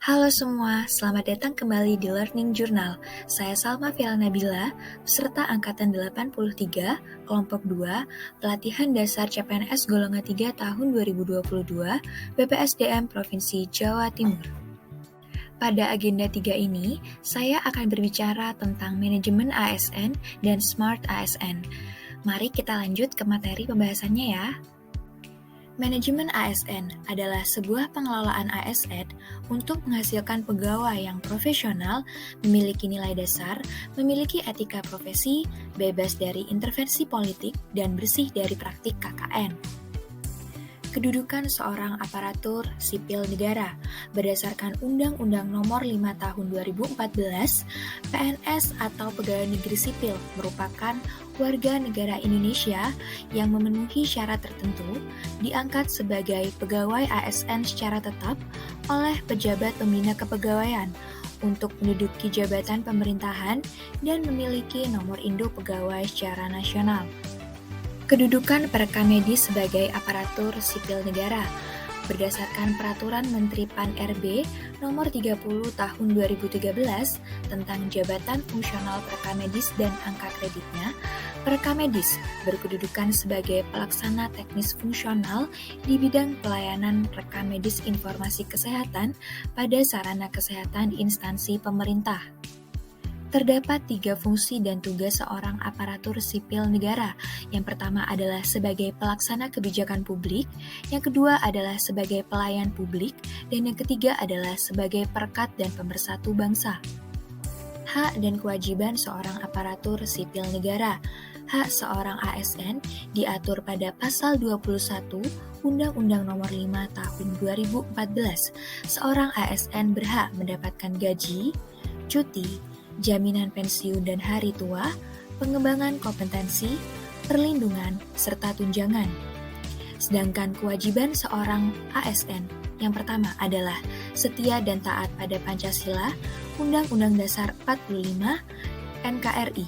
Halo semua, selamat datang kembali di Learning Journal. Saya Salma Fial Nabila, peserta Angkatan 83, Kelompok 2, Pelatihan Dasar CPNS Golongan 3 tahun 2022, BPSDM Provinsi Jawa Timur. Pada agenda 3 ini, saya akan berbicara tentang manajemen ASN dan Smart ASN. Mari kita lanjut ke materi pembahasannya ya. Manajemen ASN adalah sebuah pengelolaan ASN untuk menghasilkan pegawai yang profesional, memiliki nilai dasar, memiliki etika profesi, bebas dari intervensi politik, dan bersih dari praktik KKN. Kedudukan seorang aparatur sipil negara berdasarkan Undang-Undang Nomor 5 Tahun 2014, PNS atau pegawai negeri sipil merupakan warga negara Indonesia yang memenuhi syarat tertentu diangkat sebagai pegawai ASN secara tetap oleh pejabat pembina kepegawaian untuk menduduki jabatan pemerintahan dan memiliki nomor induk pegawai secara nasional. Kedudukan perekam medis sebagai aparatur sipil negara berdasarkan Peraturan Menteri Pan-RB Nomor 30 Tahun 2013 tentang Jabatan Fungsional Perekam Medis dan angka kreditnya, perekam medis berkedudukan sebagai pelaksana teknis fungsional di bidang pelayanan rekam medis informasi kesehatan pada sarana kesehatan instansi pemerintah. Terdapat 3 fungsi dan tugas seorang aparatur sipil negara. Yang pertama adalah sebagai pelaksana kebijakan publik, yang kedua adalah sebagai pelayan publik, dan yang ketiga adalah sebagai perekat dan pemersatu bangsa. Hak dan kewajiban seorang aparatur sipil negara. Hak seorang ASN diatur pada Pasal 21 Undang-Undang Nomor 5 Tahun 2014. Seorang ASN berhak mendapatkan gaji, cuti, jaminan pensiun dan hari tua, pengembangan kompetensi, perlindungan, serta tunjangan. Sedangkan kewajiban seorang ASN yang pertama adalah setia dan taat pada Pancasila, Undang-Undang Dasar 45, NKRI.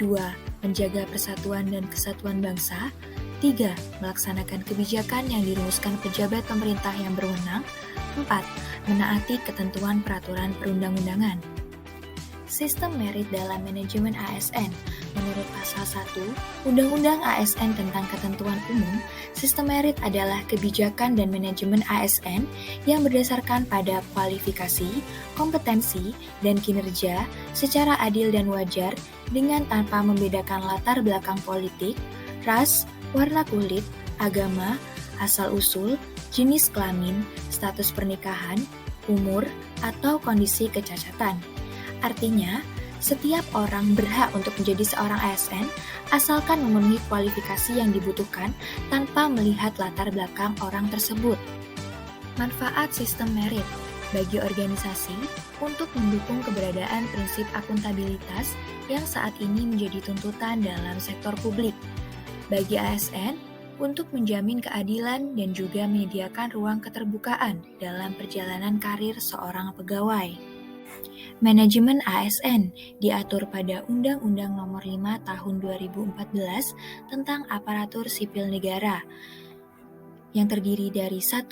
2. Menjaga persatuan dan kesatuan bangsa. 3. Melaksanakan kebijakan yang dirumuskan pejabat pemerintah yang berwenang. 4. Menaati ketentuan peraturan perundang-undangan. Sistem merit dalam manajemen ASN. Menurut Pasal 1 Undang-Undang ASN tentang Ketentuan Umum, sistem merit adalah kebijakan dan manajemen ASN yang berdasarkan pada kualifikasi, kompetensi, dan kinerja secara adil dan wajar dengan tanpa membedakan latar belakang politik, ras, warna kulit, agama, asal-usul, jenis kelamin, status pernikahan, umur, atau kondisi kecacatan. Artinya, setiap orang berhak untuk menjadi seorang ASN asalkan memenuhi kualifikasi yang dibutuhkan tanpa melihat latar belakang orang tersebut. Manfaat sistem merit bagi organisasi untuk mendukung keberadaan prinsip akuntabilitas yang saat ini menjadi tuntutan dalam sektor publik. Bagi ASN, untuk menjamin keadilan dan juga menyediakan ruang keterbukaan dalam perjalanan karir seorang pegawai. Manajemen ASN diatur pada Undang-Undang Nomor 5 Tahun 2014 tentang Aparatur Sipil Negara yang terdiri dari 1.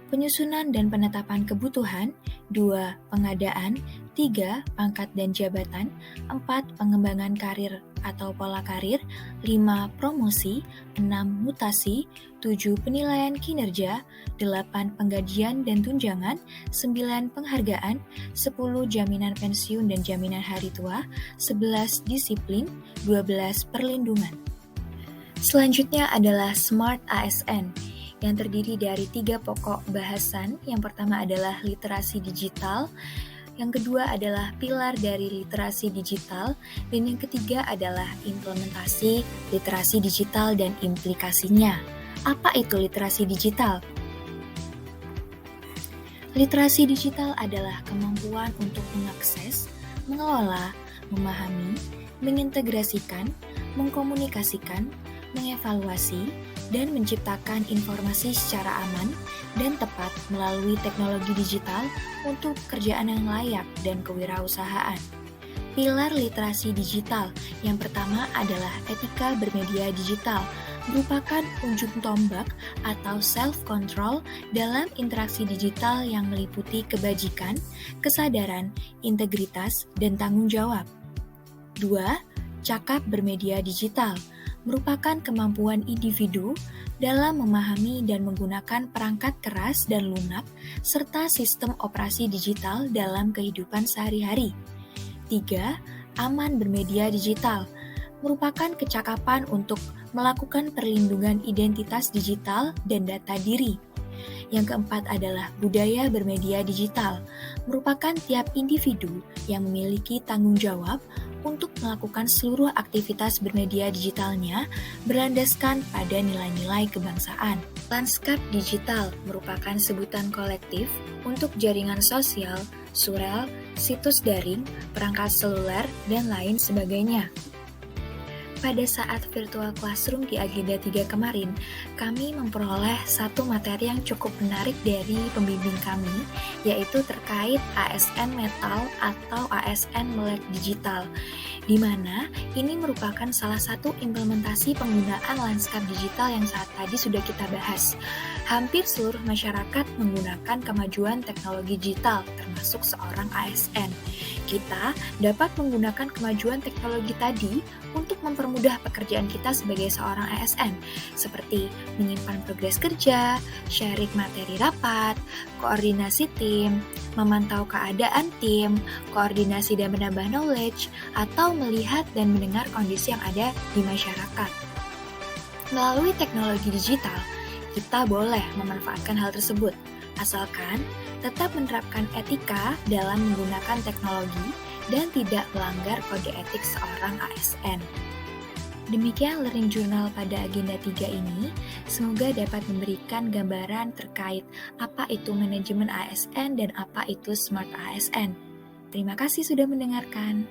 Penyusunan dan penetapan kebutuhan, 2. Pengadaan, 3. Pangkat dan jabatan, 4. Pengembangan karir atau pola karir, 5. Promosi, 6. Mutasi, 7. Penilaian kinerja, 8. Penggajian dan tunjangan, 9. Penghargaan, 10. Jaminan pensiun dan jaminan hari tua, 11. Disiplin, 12. Perlindungan. Selanjutnya adalah Smart ASN yang terdiri dari 3 pokok bahasan. Yang pertama adalah literasi digital, yang kedua adalah pilar dari literasi digital, dan yang ketiga adalah implementasi literasi digital dan implikasinya. Apa itu literasi digital? Literasi digital adalah kemampuan untuk mengakses, mengelola, memahami, mengintegrasikan, mengkomunikasikan, mengevaluasi, dan menciptakan informasi secara aman dan tepat melalui teknologi digital untuk pekerjaan yang layak dan kewirausahaan. Pilar literasi digital yang pertama adalah etika bermedia digital, merupakan ujung tombak atau self-control dalam interaksi digital yang meliputi kebajikan, kesadaran, integritas, dan tanggung jawab. 2. Cakap bermedia digital merupakan kemampuan individu dalam memahami dan menggunakan perangkat keras dan lunak serta sistem operasi digital dalam kehidupan sehari-hari. 3. Aman bermedia digital merupakan kecakapan untuk melakukan perlindungan identitas digital dan data diri. Yang keempat adalah budaya bermedia digital, merupakan tiap individu yang memiliki tanggung jawab untuk melakukan seluruh aktivitas bermedia digitalnya berlandaskan pada nilai-nilai kebangsaan. Lanskap digital merupakan sebutan kolektif untuk jaringan sosial, surel, situs daring, perangkat seluler, dan lain sebagainya. Pada saat virtual classroom di Agenda 3 kemarin, kami memperoleh satu materi yang cukup menarik dari pembimbing kami, yaitu terkait ASN Metal atau ASN Melek Digital, di mana ini merupakan salah satu implementasi penggunaan lanskap digital yang saat tadi sudah kita bahas. Hampir seluruh masyarakat menggunakan kemajuan teknologi digital, termasuk seorang ASN. Kita dapat menggunakan kemajuan teknologi tadi untuk mempermudah pekerjaan kita sebagai seorang ASN, seperti menyimpan progres kerja, sharing materi rapat, koordinasi tim, memantau keadaan tim, koordinasi dan menambah knowledge, atau melihat dan mendengar kondisi yang ada di masyarakat. Melalui teknologi digital, kita boleh memanfaatkan hal tersebut, asalkan tetap menerapkan etika dalam menggunakan teknologi dan tidak melanggar kode etik seorang ASN. Demikian Learning Journal pada Agenda 3 ini, semoga dapat memberikan gambaran terkait apa itu manajemen ASN dan apa itu Smart ASN. Terima kasih sudah mendengarkan.